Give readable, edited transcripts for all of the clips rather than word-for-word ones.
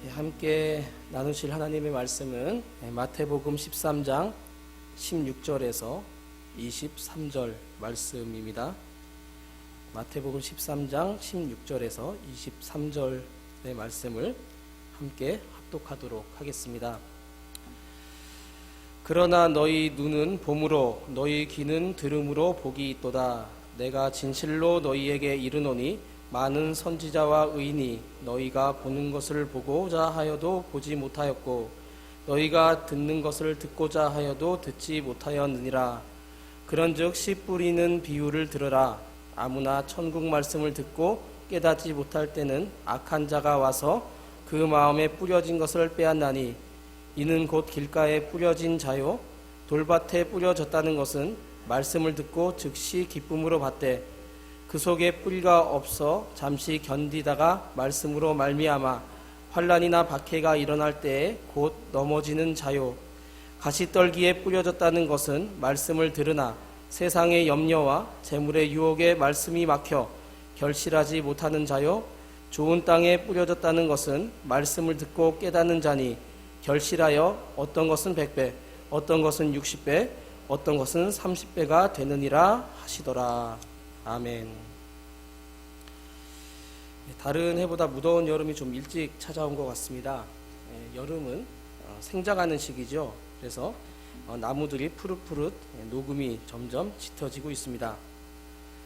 함께 나누실 하나님의 말씀은 마태복음 13장 16절에서 23절 말씀입니다. 마태복음 13장 16절에서 23절의 말씀을 함께 합독하도록 하겠습니다. 그러나 너희 눈은 봄으로 너희 귀는 들음으로 복이 있도다. 내가 진실로 너희에게 이르노니 많은 선지자와 의인이 너희가 보는 것을 보고자 하여도 보지 못하였고 너희가 듣는 것을 듣고자 하여도 듣지 못하였느니라. 그런즉 씨 뿌리는 비유를 들으라. 아무나 천국 말씀을 듣고 깨닫지 못할 때는 악한 자가 와서 그 마음에 뿌려진 것을 빼앗나니 이는 곧 길가에 뿌려진 자요 돌밭에 뿌려졌다는 것은 말씀을 듣고 즉시 기쁨으로 받되 그 속에 뿌리가 없어 잠시 견디다가 말씀으로 말미암아 환난이나 박해가 일어날 때에 곧 넘어지는 자요. 가시떨기에 뿌려졌다는 것은 말씀을 들으나 세상의 염려와 재물의 유혹에 말씀이 막혀 결실하지 못하는 자요. 좋은 땅에 뿌려졌다는 것은 말씀을 듣고 깨닫는 자니 결실하여 어떤 것은 100배, 어떤 것은 60배, 어떤 것은 30배가 되느니라 하시더라. 아멘. 다른 해보다 무더운 여름이 좀 일찍 찾아온 것 같습니다. 여름은 생장하는 시기죠. 그래서 나무들이 푸릇푸릇 녹음이 점점 짙어지고 있습니다.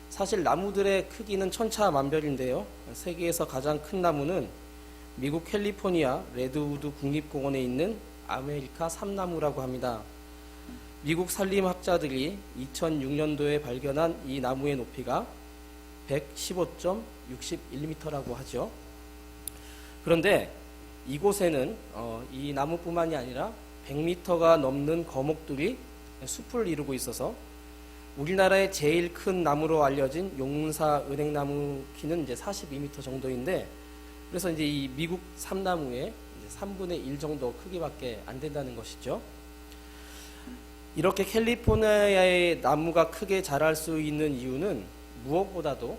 사실 나무들의 크기는 천차만별인데요. 세계에서 가장 큰 나무는 미국 캘리포니아 레드우드 국립공원에 있는 아메리카 삼나무라고 합니다. 미국 산림학자들이 2006년도에 발견한 이 나무의 높이가 115.61m라고 하죠. 그런데 이곳에는 이 나무뿐만이 아니라 100m가 넘는 거목들이 숲을 이루고 있어서 우리나라의 제일 큰 나무로 알려진 용문사 은행나무 키는 이제 42m 정도인데, 그래서 이제 이 미국 삼나무의 3분의 1 정도 크기밖에 안 된다는 것이죠. 이렇게 캘리포니아의 나무가 크게 자랄 수 있는 이유는 무엇보다도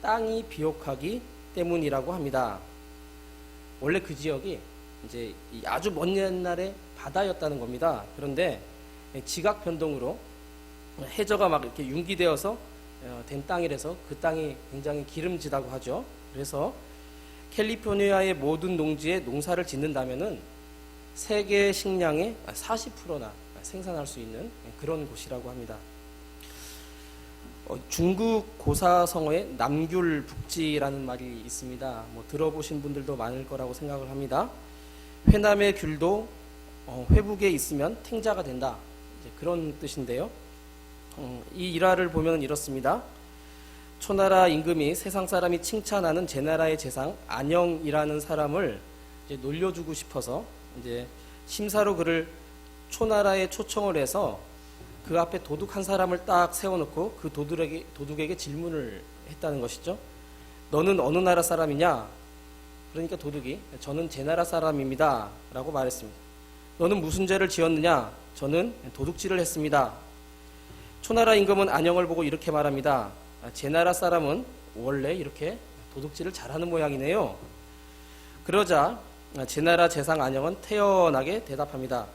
땅이 비옥하기 때문이라고 합니다. 원래 그 지역이 이제 아주 먼 옛날에 바다였다는 겁니다. 그런데 지각 변동으로 해저가 막 이렇게 융기되어서 된 땅이라서 그 땅이 굉장히 기름지다고 하죠. 그래서 캘리포니아의 모든 농지에 농사를 짓는다면은 세계 식량의 40%나 생산할 수 있는 그런 곳이라고 합니다. 중국 고사성어에 남귤북지라는 말이 있습니다. 들어보신 분들도 많을 거라고 생각을 합니다. 회남의 귤도 회북에 있으면 탱자가 된다, 이제 그런 뜻인데요. 이 일화를 보면 이렇습니다. 초나라 임금이 세상 사람이 칭찬하는 제 나라의 재상 안영이라는 사람을 이제 놀려주고 싶어서 이제 심사로 그를 초나라에 초청을 해서 그 앞에 도둑 한 사람을 딱 세워놓고 그 도둑에게 질문을 했다는 것이죠. 너는 어느 나라 사람이냐? 그러니까 도둑이 저는 제 나라 사람입니다 라고 말했습니다. 너는 무슨 죄를 지었느냐? 저는 도둑질을 했습니다. 초나라 임금은 안영을 보고 이렇게 말합니다. 제 나라 사람은 원래 이렇게 도둑질을 잘하는 모양이네요. 그러자 제 나라 재상 안영은 태연하게 대답합니다.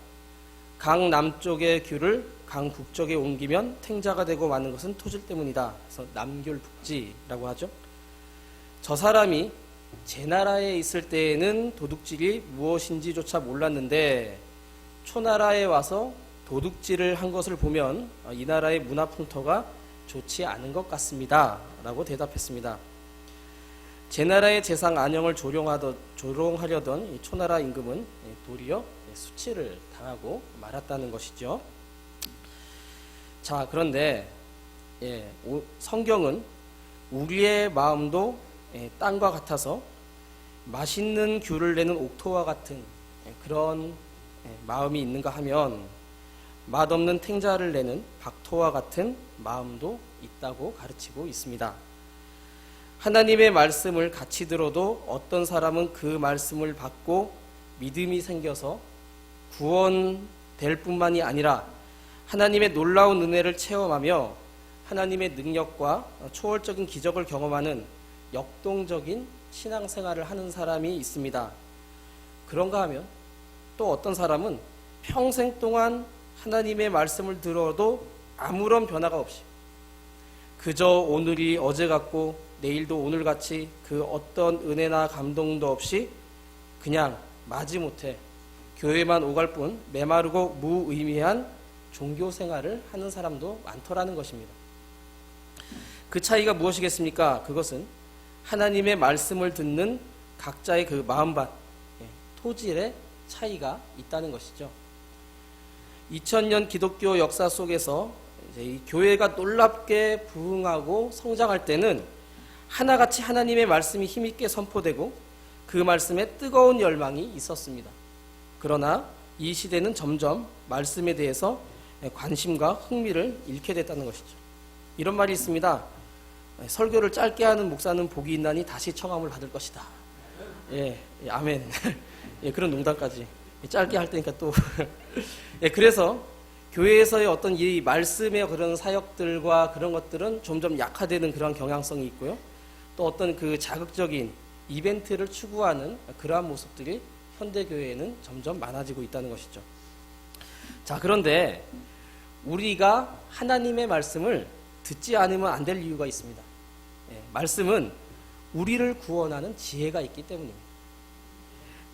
강 남쪽의 귤을 강 북쪽에 옮기면 탱자가 되고 마는 것은 토질 때문이다. 그래서 남귤북지라고 하죠. 저 사람이 제 나라에 있을 때에는 도둑질이 무엇인지조차 몰랐는데 초나라에 와서 도둑질을 한 것을 보면 이 나라의 문화풍토가 좋지 않은 것 같습니다 라고 대답했습니다. 제 나라의 재상 안영을 조롱하려던 이 초나라 임금은 도리어 수치를 당하고 말았다는 것이죠. 자, 그런데 성경은 우리의 마음도 땅과 같아서 맛있는 귤을 내는 옥토와 같은 그런 마음이 있는가 하면 맛없는 탱자를 내는 박토와 같은 마음도 있다고 가르치고 있습니다. 하나님의 말씀을 같이 들어도 어떤 사람은 그 말씀을 받고 믿음이 생겨서 구원될 뿐만이 아니라 하나님의 놀라운 은혜를 체험하며 하나님의 능력과 초월적인 기적을 경험하는 역동적인 신앙생활을 하는 사람이 있습니다. 그런가 하면 또 어떤 사람은 평생 동안 하나님의 말씀을 들어도 아무런 변화가 없이 그저 오늘이 어제 같고 내일도 오늘같이 그 어떤 은혜나 감동도 없이 그냥 마지못해 교회만 오갈 뿐 메마르고 무의미한 종교 생활을 하는 사람도 많더라는 것입니다. 그 차이가 무엇이겠습니까? 그것은 하나님의 말씀을 듣는 각자의 그 마음밭, 토질의 차이가 있다는 것이죠. 2000년 기독교 역사 속에서 이제 이 교회가 놀랍게 부흥하고 성장할 때는 하나같이 하나님의 말씀이 힘있게 선포되고 그 말씀에 뜨거운 열망이 있었습니다. 그러나 이 시대는 점점 말씀에 대해서 관심과 흥미를 잃게 됐다는 것이죠. 이런 말이 있습니다. 설교를 짧게 하는 목사는 복이 있나니 다시 청함을 받을 것이다. 아멘. 그런 농담까지 짧게 할 테니까 또 그래서 교회에서의 어떤 이 말씀의 그런 사역들과 그런 것들은 점점 약화되는 그런 경향성이 있고요. 또 어떤 그 자극적인 이벤트를 추구하는 그러한 모습들이 현대교회에는 점점 많아지고 있다는 것이죠. 자, 그런데 우리가 하나님의 말씀을 듣지 않으면 안 될 이유가 있습니다. 말씀은 우리를 구원하는 지혜가 있기 때문입니다.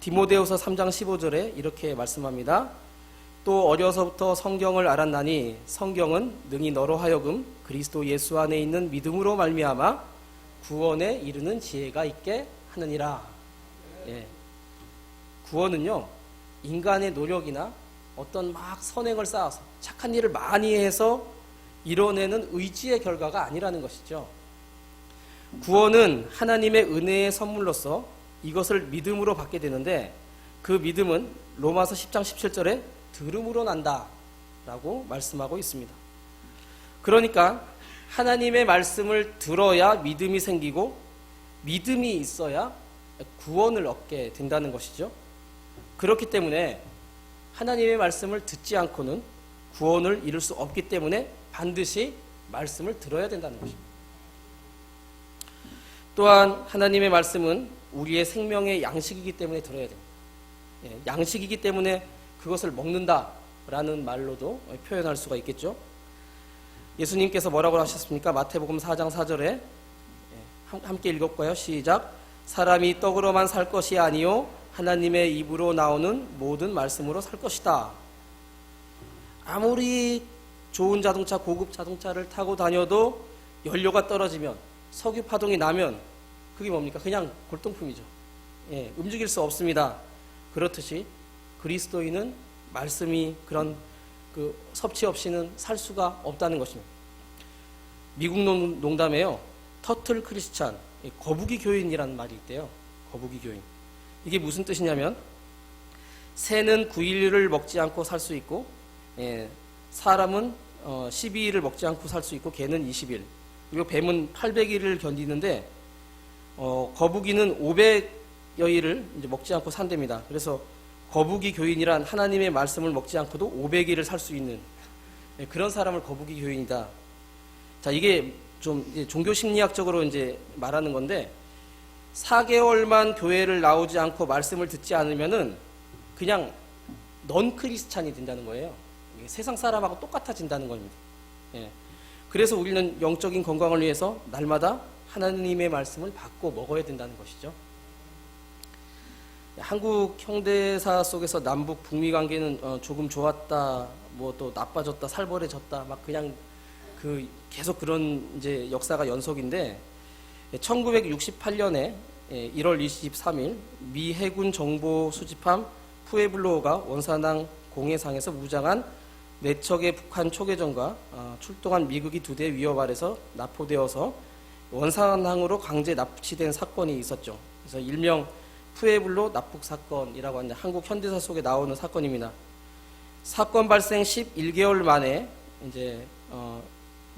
디모데후서 3장 15절에 이렇게 말씀합니다. 또 어려서부터 성경을 알았나니 성경은 능히 너로 하여금 그리스도 예수 안에 있는 믿음으로 말미암아 구원에 이르는 지혜가 있게 하느니라. 구원은요, 인간의 노력이나 어떤 막 선행을 쌓아서 착한 일을 많이 해서 이뤄내는 의지의 결과가 아니라는 것이죠. 구원은 하나님의 은혜의 선물로서 이것을 믿음으로 받게 되는데 그 믿음은 로마서 10장 17절에 들음으로 난다 라고 말씀하고 있습니다. 그러니까 하나님의 말씀을 들어야 믿음이 생기고 믿음이 있어야 구원을 얻게 된다는 것이죠. 그렇기 때문에 하나님의 말씀을 듣지 않고는 구원을 이룰 수 없기 때문에 반드시 말씀을 들어야 된다는 것입니다. 또한 하나님의 말씀은 우리의 생명의 양식이기 때문에 들어야 됩니다. 양식이기 때문에 그것을 먹는다라는 말로도 표현할 수가 있겠죠. 예수님께서 뭐라고 하셨습니까? 마태복음 4장 4절에 함께 읽을까요? 시작. 사람이 떡으로만 살 것이 아니요 하나님의 입으로 나오는 모든 말씀으로 살 것이다. 아무리 좋은 자동차, 고급 자동차를 타고 다녀도 연료가 떨어지면, 석유 파동이 나면 그게 뭡니까? 그냥 골동품이죠. 움직일 수 없습니다. 그렇듯이 그리스도인은 말씀이 그런 그 섭취 없이는 살 수가 없다는 것입니다. 미국 농담에요, 터틀 크리스찬, 거북이 교인이라는 말이 있대요. 거북이 교인. 이게 무슨 뜻이냐면 새는 9일을 먹지 않고 살 수 있고 사람은 12일을 먹지 않고 살 수 있고 개는 20일, 그리고 뱀은 800일을 견디는데 거북이는 500여일을 이제 먹지 않고 산답니다. 그래서 거북이 교인이란 하나님의 말씀을 먹지 않고도 500일을 살 수 있는 그런 사람을 거북이 교인이다. 자, 이게 좀 이제 종교 심리학적으로 이제 말하는 건데 4개월만 교회를 나오지 않고 말씀을 듣지 않으면은 그냥 넌 크리스찬이 된다는 거예요. 세상 사람하고 똑같아진다는 겁니다. 그래서 우리는 영적인 건강을 위해서 날마다 하나님의 말씀을 받고 먹어야 된다는 것이죠. 한국 현대사 속에서 남북 북미 관계는 조금 좋았다, 뭐 또 나빠졌다, 살벌해졌다, 막 그냥 그 계속 그런 이제 역사가 연속인데 1968년에 1월 23일 미 해군 정보 수집함 푸에블로가 원산항 공해상에서 무장한 4척의 북한 초계전과 출동한 미국이 2대 위협 아래서 납포되어서 원산항으로 강제 납치된 사건이 있었죠. 그래서 일명 푸에블로 납북 사건이라고 하는 한국 현대사 속에 나오는 사건입니다. 사건 발생 11개월 만에 이제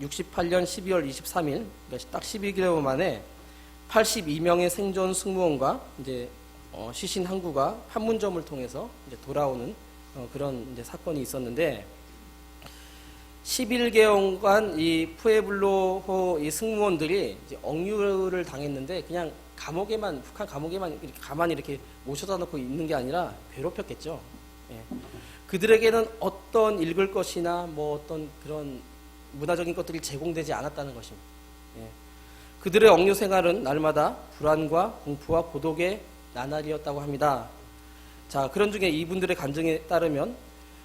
68년 12월 23일, 그러니까 딱 12개월 만에 82명의 생존 승무원과 이제 시신 항구가 판문점을 통해서 이제 돌아오는 그런 이제 사건이 있었는데 11개월간 이 푸에블로호 이 승무원들이 이제 억류를 당했는데 그냥 감옥에만, 북한 감옥에만 이렇게 가만히 이렇게 모셔다 놓고 있는 게 아니라 괴롭혔겠죠. 예. 그들에게는 어떤 읽을 것이나 뭐 어떤 그런 문화적인 것들이 제공되지 않았다는 것입니다. 예. 그들의 억류 생활은 날마다 불안과 공포와 고독의 나날이었다고 합니다. 자, 그런 중에 이분들의 간증에 따르면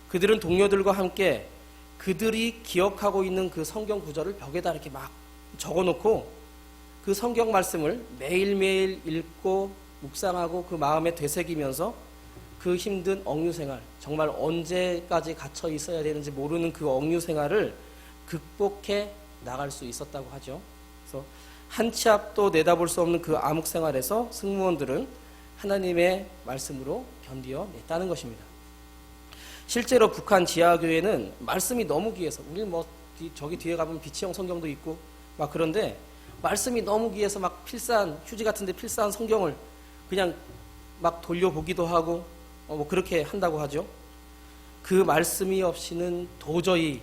그들은 동료들과 함께 그들이 기억하고 있는 그 성경 구절을 벽에다 이렇게 막 적어놓고 그 성경 말씀을 매일매일 읽고 묵상하고 그 마음에 되새기면서 그 힘든 억류 생활, 정말 언제까지 갇혀 있어야 되는지 모르는 그 억류 생활을 극복해 나갈 수 있었다고 하죠. 그래서 한 치 앞도 내다볼 수 없는 그 암흑 생활에서 승무원들은 하나님의 말씀으로 견디어냈다는 것입니다. 실제로 북한 지하교회는 말씀이 너무 귀해서, 우리 뭐 저기 뒤에 가보면 비치형 성경도 있고 막 그런데 말씀이 너무 귀해서 막 필사한, 휴지 같은데 필사한 성경을 그냥 막 돌려보기도 하고 뭐 그렇게 한다고 하죠. 그 말씀이 없이는 도저히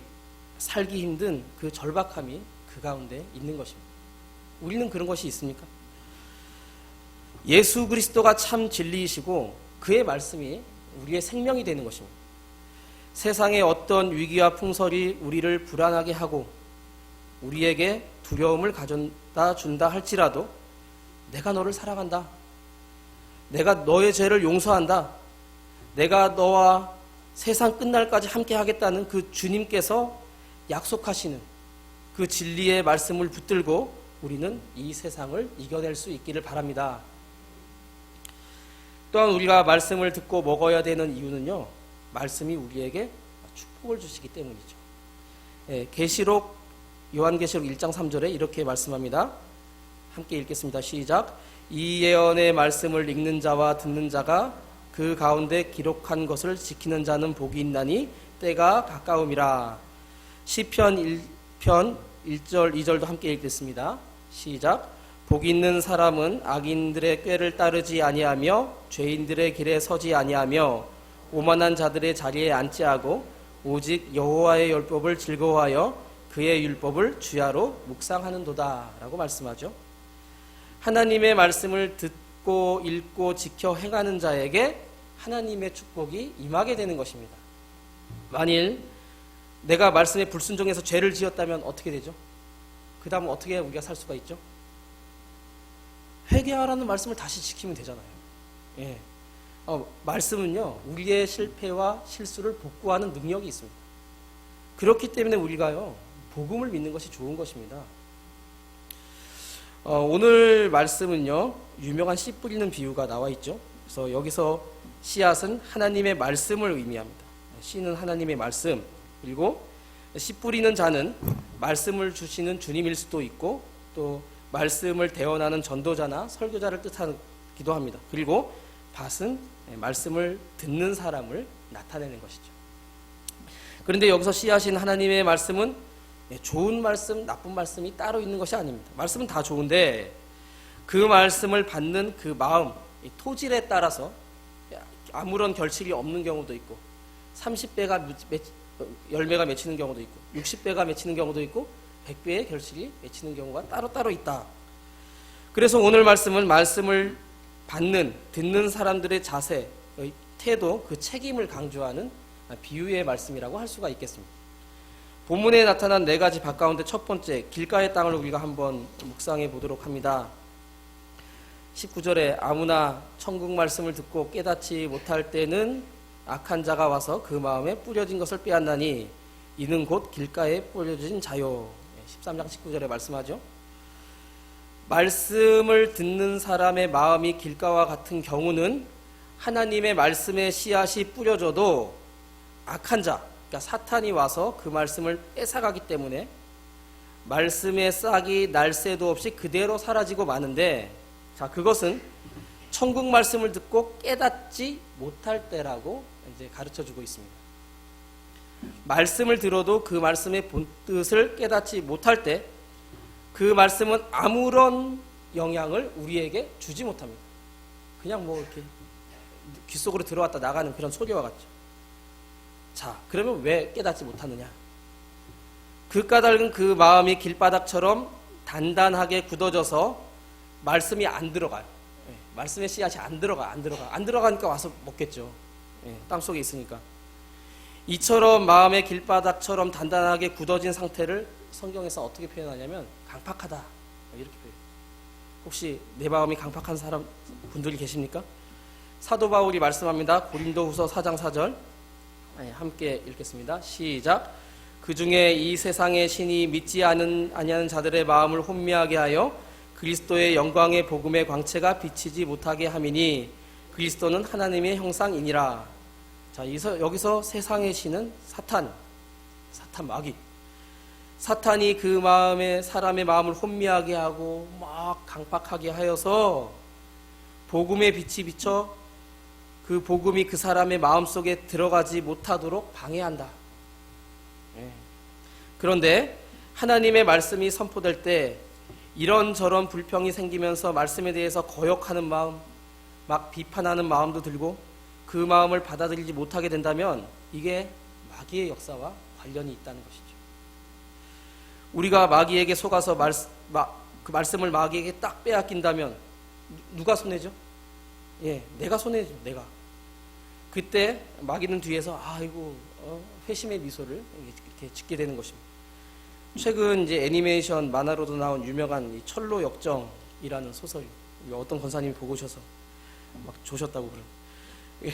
살기 힘든 그 절박함이 그 가운데 있는 것입니다. 우리는 그런 것이 있습니까? 예수 그리스도가 참 진리이시고 그의 말씀이 우리의 생명이 되는 것입니다. 세상의 어떤 위기와 풍설이 우리를 불안하게 하고 우리에게 두려움을 가져다 준다 할지라도 내가 너를 사랑한다. 내가 너의 죄를 용서한다. 내가 너와 세상 끝날까지 함께 하겠다는 그 주님께서 약속하시는 그 진리의 말씀을 붙들고 우리는 이 세상을 이겨낼 수 있기를 바랍니다. 또한 우리가 말씀을 듣고 먹어야 되는 이유는요, 말씀이 우리에게 축복을 주시기 때문이죠. 계시록 요한계시록 1장 3절에 이렇게 말씀합니다. 함께 읽겠습니다. 시작. 이 예언의 말씀을 읽는 자와 듣는 자가 그 가운데 기록한 것을 지키는 자는 복이 있나니 때가 가까움이라. 시편 1편 1절 2절도 함께 읽겠습니다. 시작. 복 있는 사람은 악인들의 꾀를 따르지 아니하며 죄인들의 길에 서지 아니하며 오만한 자들의 자리에 앉지 않고 오직 여호와의 율법을 즐거워하여 그의 율법을 주야로 묵상하는도다 라고 말씀하죠. 하나님의 말씀을 듣고 읽고 지켜 행하는 자에게 하나님의 축복이 임하게 되는 것입니다. 만일 내가 말씀에 불순종해서 죄를 지었다면 어떻게 되죠? 그 다음은 어떻게 우리가 살 수가 있죠? 회개하라는 말씀을 다시 지키면 되잖아요. 예. 말씀은요, 우리의 실패와 실수를 복구하는 능력이 있습니다. 그렇기 때문에 우리가요, 복음을 믿는 것이 좋은 것입니다. 오늘 말씀은요, 유명한 씨 뿌리는 비유가 나와 있죠. 그래서 여기서 씨앗은 하나님의 말씀을 의미합니다. 씨는 하나님의 말씀, 그리고 씨 뿌리는 자는 말씀을 주시는 주님일 수도 있고 또 말씀을 대언하는 전도자나 설교자를 뜻하기도 합니다. 그리고 밭은 말씀을 듣는 사람을 나타내는 것이죠. 그런데 여기서 씨앗인 하나님의 말씀은 좋은 말씀, 나쁜 말씀이 따로 있는 것이 아닙니다. 말씀은 다 좋은데 그 말씀을 받는 그 마음, 토질에 따라서 아무런 결실이 없는 경우도 있고 30배가 열매가 맺히는 경우도 있고 60배가 맺히는 경우도 있고 100배의 결실이 맺히는 경우가 따로따로 있다. 그래서 오늘 말씀은 말씀을 받는, 듣는 사람들의 자세, 태도, 그 책임을 강조하는 비유의 말씀이라고 할 수가 있겠습니다. 본문에 나타난 네 가지 밭 가운데 첫 번째, 길가의 땅을 우리가 한번 묵상해 보도록 합니다. 19절에 아무나 천국 말씀을 듣고 깨닫지 못할 때는 악한 자가 와서 그 마음에 뿌려진 것을 빼앗나니 이는 곧 길가에 뿌려진 자요. 13장 19절에 말씀하죠. 말씀을 듣는 사람의 마음이 길가와 같은 경우는 하나님의 말씀의 씨앗이 뿌려져도 악한 자, 그러니까 사탄이 와서 그 말씀을 뺏어가기 때문에 말씀의 싹이 날 새도 없이 그대로 사라지고 마는데, 자, 그것은 천국 말씀을 듣고 깨닫지 못할 때라고 이제 가르쳐주고 있습니다. 말씀을 들어도 그 말씀의 본뜻을 깨닫지 못할 때 그 말씀은 아무런 영향을 우리에게 주지 못합니다. 그냥 뭐 이렇게 귀 속으로 들어왔다 나가는 그런 소리와 같죠. 자, 그러면 왜 깨닫지 못하느냐? 그 까닭은 그 마음이 길바닥처럼 단단하게 굳어져서 말씀이 안 들어가요. 예, 말씀의 씨앗이 안 들어가니까 와서 먹겠죠. 예, 땅속에 있으니까. 이처럼 마음의 길바닥처럼 단단하게 굳어진 상태를 성경에서 어떻게 표현하냐면 강팍하다 이렇게 표현해요. 혹시 내 마음이 강팍한 사람 분들이 계십니까? 사도 바울이 말씀합니다. 고린도후서 4장 4절 함께 읽겠습니다. 시작. 그 중에 이 세상의 신이 믿지 아니하는 자들의 마음을 혼미하게 하여 그리스도의 영광의 복음의 광채가 비치지 못하게 함이니 그리스도는 하나님의 형상이니라. 자, 여기서 세상의 신은 사탄 마귀. 사탄이 그 사람의 마음을 혼미하게 하고 막 강팍하게 하여서 복음의 빛이 비쳐 그 복음이 그 사람의 마음속에 들어가지 못하도록 방해한다. 그런데 하나님의 말씀이 선포될 때 이런저런 불평이 생기면서 말씀에 대해서 거역하는 마음, 막 비판하는 마음도 들고 그 마음을 받아들이지 못하게 된다면 이게 마귀의 역사와 관련이 있다는 것이죠. 우리가 마귀에게 속아서 그 말씀을 마귀에게 딱 빼앗긴다면 누가 손해죠? 예, 내가 손해죠. 내가. 그때 마귀는 뒤에서 아이고 회심의 미소를 이렇게 짓게 되는 것입니다. 최근 이제 애니메이션 만화로도 나온 유명한 이 철로 역정이라는 소설, 어떤 권사님이 보고 오셔서 막 조셨다고 그래요. 예,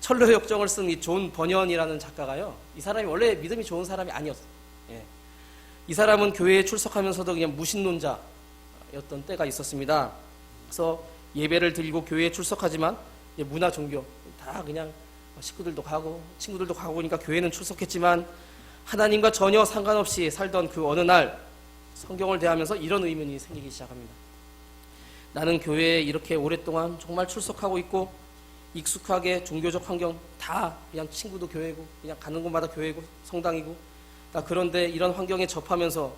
철로 역정을 쓴 이 존 버년이라는 작가가요. 이 사람이 원래 믿음이 좋은 사람이 아니었어요. 예. 이 사람은 교회에 출석하면서도 그냥 무신론자였던 때가 있었습니다. 그래서 예배를 드리고 교회에 출석하지만 문화 종교 다 그냥 식구들도 가고 친구들도 가고 그러니까 교회는 출석했지만 하나님과 전혀 상관없이 살던 그 어느 날 성경을 대하면서 이런 의문이 생기기 시작합니다. 나는 교회에 이렇게 오랫동안 정말 출석하고 있고 익숙하게 종교적 환경 다 그냥 친구도 교회고 그냥 가는 곳마다 교회고 성당이고 그런데 이런 환경에 접하면서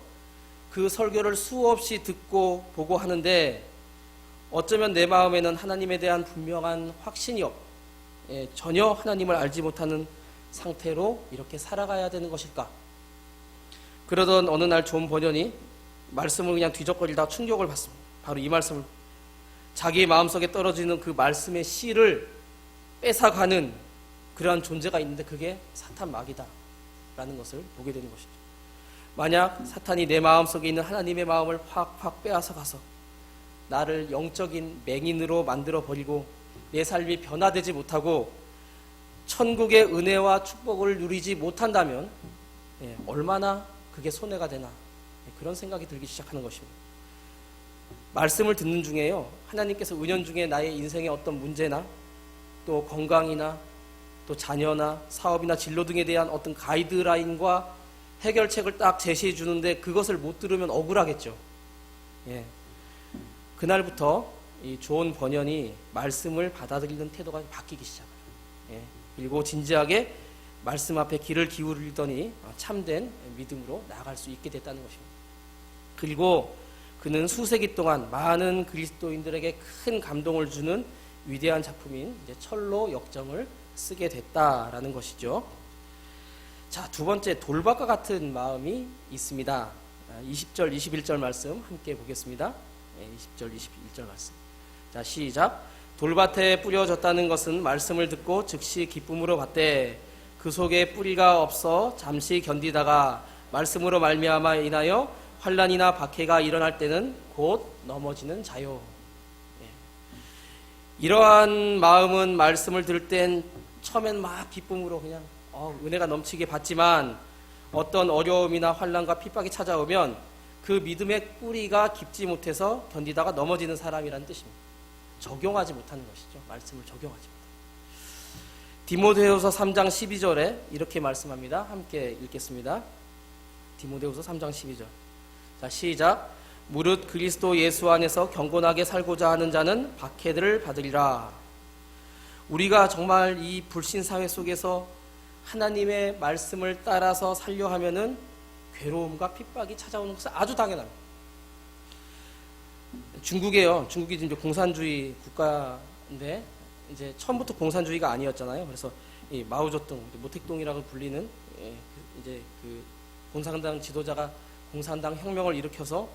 그 설교를 수없이 듣고 보고 하는데 어쩌면 내 마음에는 하나님에 대한 분명한 확신이 전혀 하나님을 알지 못하는 상태로 이렇게 살아가야 되는 것일까? 그러던 어느 날 존 버년이 말씀을 그냥 뒤적거리다 충격을 받습니다. 바로 이 말씀을 자기의 마음속에 떨어지는 그 말씀의 씨를 뺏어가는 그러한 존재가 있는데 그게 사탄 마귀다 라는 것을 보게 되는 것이죠. 만약 사탄이 내 마음속에 있는 하나님의 마음을 확 빼앗아 가서 나를 영적인 맹인으로 만들어 버리고 내 삶이 변화되지 못하고 천국의 은혜와 축복을 누리지 못한다면 얼마나 그게 손해가 되나 그런 생각이 들기 시작하는 것입니다. 말씀을 듣는 중에요. 하나님께서 은연중에 나의 인생의 어떤 문제나 또 건강이나 또 자녀나 사업이나 진로 등에 대한 어떤 가이드라인과 해결책을 딱 제시해 주는데 그것을 못 들으면 억울하겠죠. 예. 그날부터 이 존 버년이 말씀을 받아들이는 태도가 바뀌기 시작해요. 예. 그리고 진지하게 말씀 앞에 귀를 기울이더니 참된 믿음으로 나아갈 수 있게 됐다는 것입니다. 그리고 그는 수세기 동안 많은 그리스도인들에게 큰 감동을 주는 위대한 작품인 이제 철로 역정을 쓰게 됐다라는 것이죠. 자, 두 번째 돌밭과 같은 마음이 있습니다. 20절, 21절 말씀 함께 보겠습니다. 20절, 21절 말씀. 자, 시작. 돌밭에 뿌려졌다는 것은 말씀을 듣고 즉시 기쁨으로 받되 그 속에 뿌리가 없어 잠시 견디다가 말씀으로 말미암아 인하여 환난이나 박해가 일어날 때는 곧 넘어지는 자요. 이러한 마음은 말씀을 들을 땐 처음엔 막 기쁨으로 그냥 은혜가 넘치게 받지만 어떤 어려움이나 환난과 핍박이 찾아오면 그 믿음의 뿌리가 깊지 못해서 견디다가 넘어지는 사람이라는 뜻입니다. 적용하지 못하는 것이죠. 말씀을 적용하지 못하는. 디모데후서 3장 12절에 이렇게 말씀합니다. 함께 읽겠습니다. 디모데후서 3장 12절. 자, 시작. 무릇 그리스도 예수 안에서 경건하게 살고자 하는 자는 박해들을 받으리라. 우리가 정말 이 불신사회 속에서 하나님의 말씀을 따라서 살려 하면은 괴로움과 핍박이 찾아오는 것은 아주 당연합니다. 중국이 이제 공산주의 국가인데 이제 처음부터 공산주의가 아니었잖아요. 그래서 이 마오쩌둥, 모택동이라고 불리는 이제 그 공산당 지도자가 공산당 혁명을 일으켜서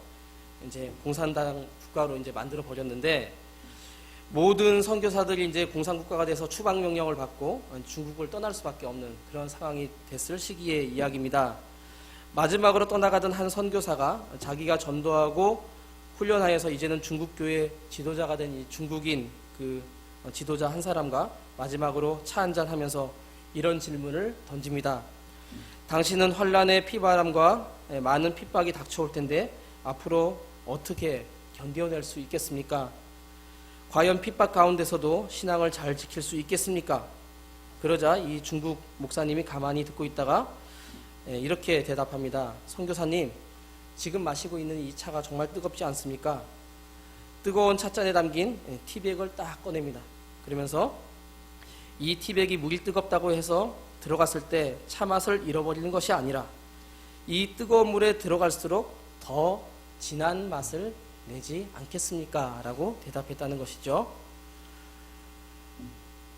이제 공산당 국가로 이제 만들어 버렸는데, 모든 선교사들이 이제 공산국가가 돼서 추방 명령을 받고 중국을 떠날 수밖에 없는 그런 상황이 됐을 시기의 이야기입니다. 마지막으로 떠나가던 한 선교사가 자기가 전도하고 훈련하여서 이제는 중국 교회 지도자가 된 이 중국인 그 지도자 한 사람과 마지막으로 차 한잔 하면서 이런 질문을 던집니다. 당신은 환란의 피바람과 많은 핍박이 닥쳐올 텐데 앞으로 어떻게 견뎌낼 수 있겠습니까? 과연 핍박 가운데서도 신앙을 잘 지킬 수 있겠습니까? 그러자 이 중국 목사님이 가만히 듣고 있다가 이렇게 대답합니다. 선교사님, 지금 마시고 있는 이 차가 정말 뜨겁지 않습니까? 뜨거운 찻잔에 담긴 티백을 딱 꺼냅니다. 그러면서 이 티백이 물이 뜨겁다고 해서 들어갔을 때 차 맛을 잃어버리는 것이 아니라 이 뜨거운 물에 들어갈수록 더 진한 맛을 내지 않겠습니까? 라고 대답했다는 것이죠.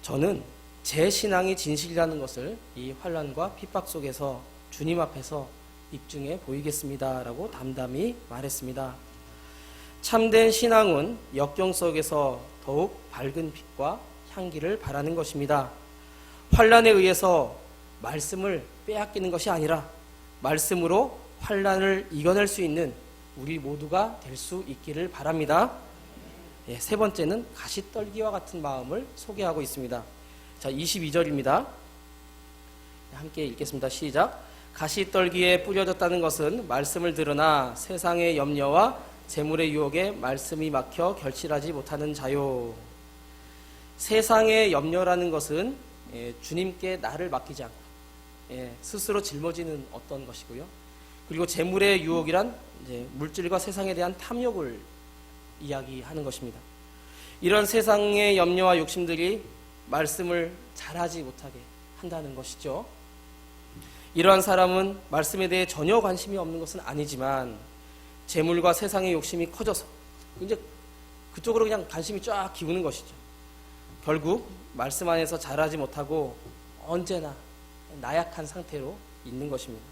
저는 제 신앙이 진실이라는 것을 이 환난과 핍박 속에서 주님 앞에서 입증해 보이겠습니다. 라고 담담히 말했습니다. 참된 신앙은 역경 속에서 더욱 밝은 빛과 향기를 발하는 것입니다. 환난에 의해서 말씀을 빼앗기는 것이 아니라 말씀으로 환난을 이겨낼 수 있는 우리 모두가 될 수 있기를 바랍니다. 세 번째는 가시떨기와 같은 마음을 소개하고 있습니다. 자, 22절입니다. 함께 읽겠습니다. 시작. 가시떨기에 뿌려졌다는 것은 말씀을 들으나 세상의 염려와 재물의 유혹에 말씀이 막혀 결실하지 못하는 자요. 세상의 염려라는 것은 주님께 나를 맡기지 않고 스스로 짊어지는 어떤 것이고요. 그리고 재물의 유혹이란 이제 물질과 세상에 대한 탐욕을 이야기하는 것입니다. 이런 세상의 염려와 욕심들이 말씀을 잘하지 못하게 한다는 것이죠. 이러한 사람은 말씀에 대해 전혀 관심이 없는 것은 아니지만 재물과 세상의 욕심이 커져서 이제 그쪽으로 그냥 관심이 쫙 기우는 것이죠. 결국 말씀 안에서 자라지 못하고 언제나 나약한 상태로 있는 것입니다.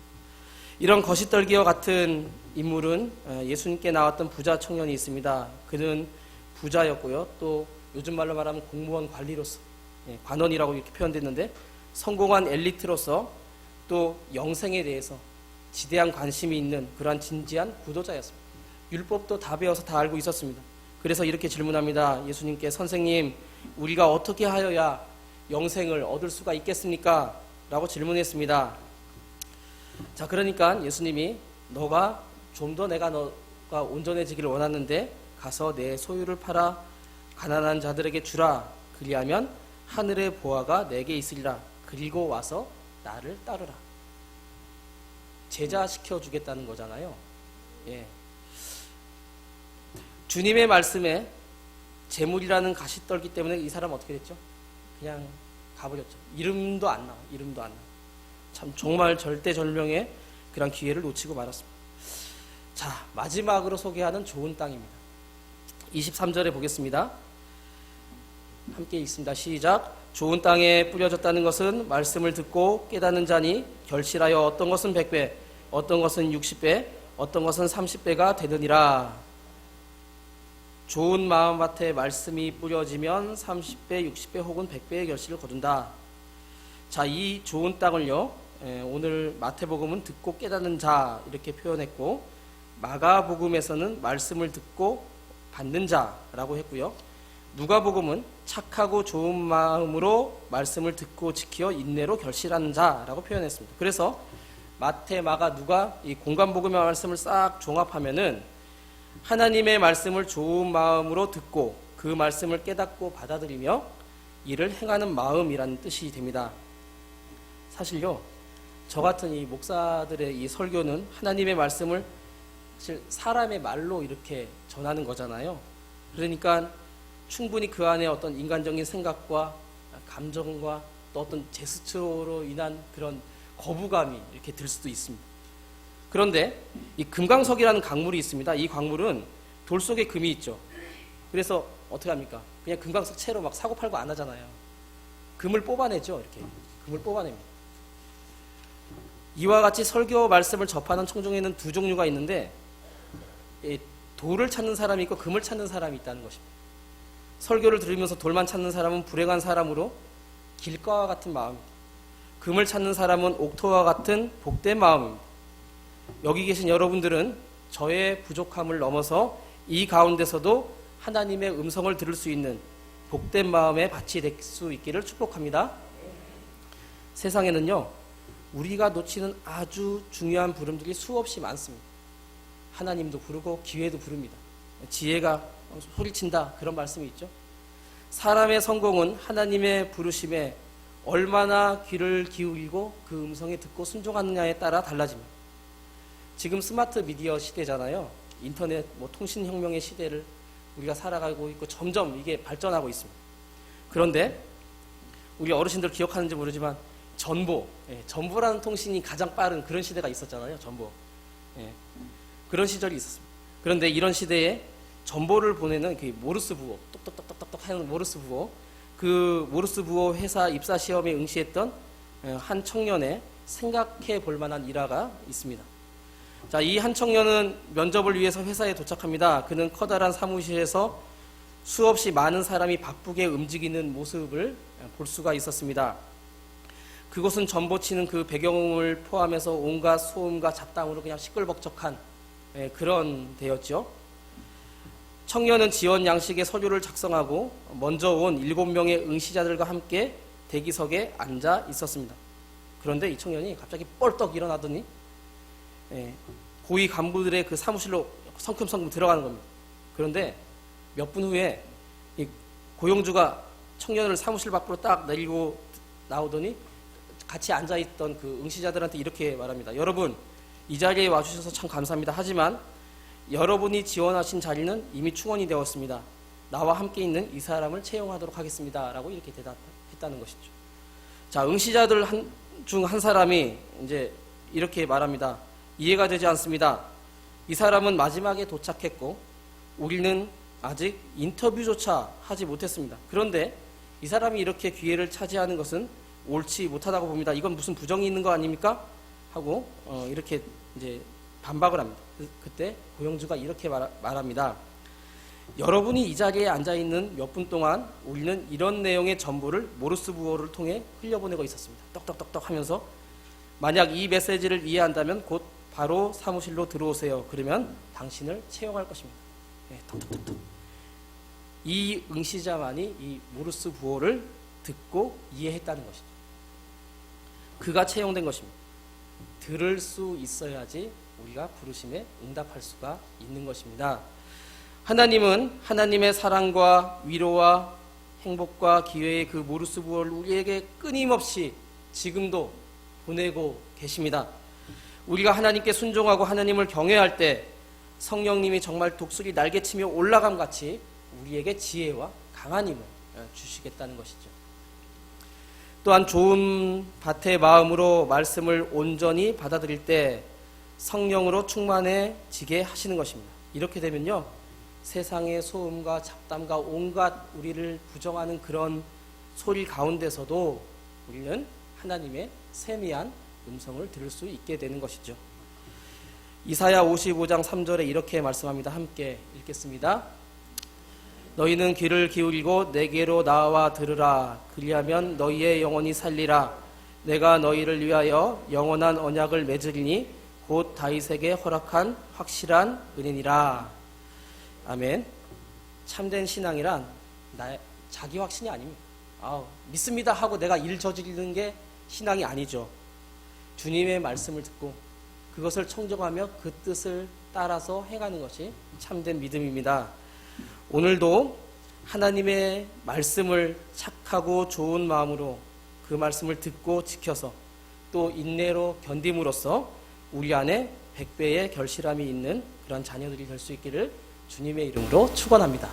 이런 거시떨기와 같은 인물은 예수님께 나왔던 부자 청년이 있습니다. 그는 부자였고요. 또 요즘 말로 말하면 공무원 관리로서 관원이라고 이렇게 표현됐는데 성공한 엘리트로서 또 영생에 대해서 지대한 관심이 있는 그러한 진지한 구도자였습니다. 율법도 다 배워서 다 알고 있었습니다. 그래서 이렇게 질문합니다. 예수님께 선생님, 우리가 어떻게 하여야 영생을 얻을 수가 있겠습니까? 라고 질문했습니다. 자, 그러니까 예수님이 너가 좀 더 너가 온전해지기를 원하는데 가서 내 소유를 팔아 가난한 자들에게 주라. 그리하면 하늘의 보화가 내게 있으리라. 그리고 와서 나를 따르라. 제자 시켜주겠다는 거잖아요. 주님의 말씀에 재물이라는 가시떨기 때문에 이 사람은 어떻게 됐죠? 그냥 가버렸죠. 이름도 안 나와. 참 정말 절대절명의 그런 기회를 놓치고 말았습니다. 자, 마지막으로 소개하는 좋은 땅입니다. 23절에 보겠습니다. 함께 읽습니다. 시작. 좋은 땅에 뿌려졌다는 것은 말씀을 듣고 깨닫는 자니 결실하여 어떤 것은 100배, 어떤 것은 60배, 어떤 것은 30배가 되느니라. 좋은 마음밭에 말씀이 뿌려지면 30배, 60배 혹은 100배의 결실을 거둔다. 자, 이 좋은 땅을요, 오늘 마태복음은 듣고 깨닫는 자 이렇게 표현했고, 마가복음에서는 말씀을 듣고 받는 자라고 했고요. 누가복음은 착하고 좋은 마음으로 말씀을 듣고 지켜 인내로 결실하는 자라고 표현했습니다. 그래서 마태, 마가, 누가 이 공간복음의 말씀을 싹 종합하면은 하나님의 말씀을 좋은 마음으로 듣고 그 말씀을 깨닫고 받아들이며 이를 행하는 마음이라는 뜻이 됩니다. 사실요, 저 같은 이 목사들의 이 설교는 하나님의 말씀을 사실 사람의 말로 이렇게 전하는 거잖아요. 그러니까 충분히 그 안에 어떤 인간적인 생각과 감정과 또 어떤 제스처로 인한 그런 거부감이 이렇게 들 수도 있습니다. 그런데 이 금강석이라는 강물이 있습니다. 이 강물은 돌 속에 금이 있죠. 그래서 어떻게 합니까? 그냥 금강석 채로 막 사고 팔고 안 하잖아요. 금을 뽑아내죠. 이렇게 금을 뽑아냅니다. 이와 같이 설교 말씀을 접하는 청중에는 두 종류가 있는데 돌을 찾는 사람이 있고 금을 찾는 사람이 있다는 것입니다. 설교를 들으면서 돌만 찾는 사람은 불행한 사람으로 길가와 같은 마음입니다. 금을 찾는 사람은 옥토와 같은 복된 마음입니다. 여기 계신 여러분들은 저의 부족함을 넘어서 이 가운데서도 하나님의 음성을 들을 수 있는 복된 마음의 밭이 될 수 있기를 축복합니다. 세상에는요, 우리가 놓치는 아주 중요한 부름들이 수없이 많습니다. 하나님도 부르고 기회도 부릅니다. 지혜가 소리친다, 그런 말씀이 있죠. 사람의 성공은 하나님의 부르심에 얼마나 귀를 기울이고 그 음성에 듣고 순종하느냐에 따라 달라집니다. 지금 스마트 미디어 시대잖아요. 인터넷 통신혁명의 시대를 우리가 살아가고 있고 점점 이게 발전하고 있습니다. 그런데 우리 어르신들 기억하는지 모르지만 전보라는 통신이 가장 빠른 그런 시대가 있었잖아요. 전보. 그런 시절이 있었습니다. 그런데 이런 시대에 전보를 보내는 그 모르스 부호, 똑똑똑똑똑 하는 모르스 부호, 그 모르스 부호 회사 입사 시험에 응시했던 한 청년의 생각해 볼 만한 일화가 있습니다. 자, 이 한 청년은 면접을 위해서 회사에 도착합니다. 그는 커다란 사무실에서 수없이 많은 사람이 바쁘게 움직이는 모습을 볼 수가 있었습니다. 그곳은 전보치는 그 배경을 포함해서 온갖 소음과 잡담으로 그냥 시끌벅적한 그런 데였죠. 청년은 지원 양식의 서류를 작성하고 먼저 온 7명의 응시자들과 함께 대기석에 앉아 있었습니다. 그런데 이 청년이 갑자기 뻘떡 일어나더니 고위 간부들의 그 사무실로 성큼성큼 들어가는 겁니다. 그런데 몇 분 후에 이 고용주가 청년을 사무실 밖으로 딱 내리고 나오더니 같이 앉아있던 그 응시자들한테 이렇게 말합니다. 여러분, 이 자리에 와주셔서 참 감사합니다. 하지만 여러분이 지원하신 자리는 이미 충원이 되었습니다. 나와 함께 있는 이 사람을 채용하도록 하겠습니다. 라고 이렇게 대답했다는 것이죠. 자, 응시자들 중 한 사람이 이제 이렇게 말합니다. 이해가 되지 않습니다. 이 사람은 마지막에 도착했고 우리는 아직 인터뷰조차 하지 못했습니다. 그런데 이 사람이 이렇게 기회를 차지하는 것은 옳지 못하다고 봅니다. 이건 무슨 부정이 있는 거 아닙니까? 하고 이렇게 이제 반박을 합니다. 그때 고용주가 이렇게 말합니다. 여러분이 이 자리에 앉아있는 몇 분 동안 우리는 이런 내용의 정보를 모르스 부호를 통해 흘려보내고 있었습니다. 떡떡떡떡 하면서 만약 이 메시지를 이해한다면 곧 바로 사무실로 들어오세요. 그러면 당신을 채용할 것입니다. 톡톡톡톡. 이 응시자만이 이 모르스 부호를 듣고 이해했다는 것이죠. 그가 채용된 것입니다. 들을 수 있어야지 우리가 부르심에 응답할 수가 있는 것입니다. 하나님은 하나님의 사랑과 위로와 행복과 기회의 그 모르스 부호를 우리에게 끊임없이 지금도 보내고 계십니다. 우리가 하나님께 순종하고 하나님을 경외할 때 성령님이 정말 독수리 날개치며 올라감 같이 우리에게 지혜와 강한 힘을 주시겠다는 것이죠. 또한 좋은 밭의 마음으로 말씀을 온전히 받아들일 때 성령으로 충만해지게 하시는 것입니다. 이렇게 되면요, 세상의 소음과 잡담과 온갖 우리를 부정하는 그런 소리 가운데서도 우리는 하나님의 세미한 음성을 들을 수 있게 되는 것이죠. 이사야 55장 3절에 이렇게 말씀합니다. 함께 읽겠습니다. 너희는 귀를 기울이고 내게로 나와 들으라. 그리하면 너희의 영혼이 살리라. 내가 너희를 위하여 영원한 언약을 맺으리니 곧 다윗에게 허락한 확실한 은혜니라. 아멘. 참된 신앙이란 자기 확신이 아닙니다. 믿습니다 하고 내가 일 저지르는 게 신앙이 아니죠. 주님의 말씀을 듣고 그것을 청정하며 그 뜻을 따라서 행하는 것이 참된 믿음입니다. 오늘도 하나님의 말씀을 착하고 좋은 마음으로 그 말씀을 듣고 지켜서 또 인내로 견딤으로써 우리 안에 100배의 결실함이 있는 그런 자녀들이 될 수 있기를 주님의 이름으로 축원합니다.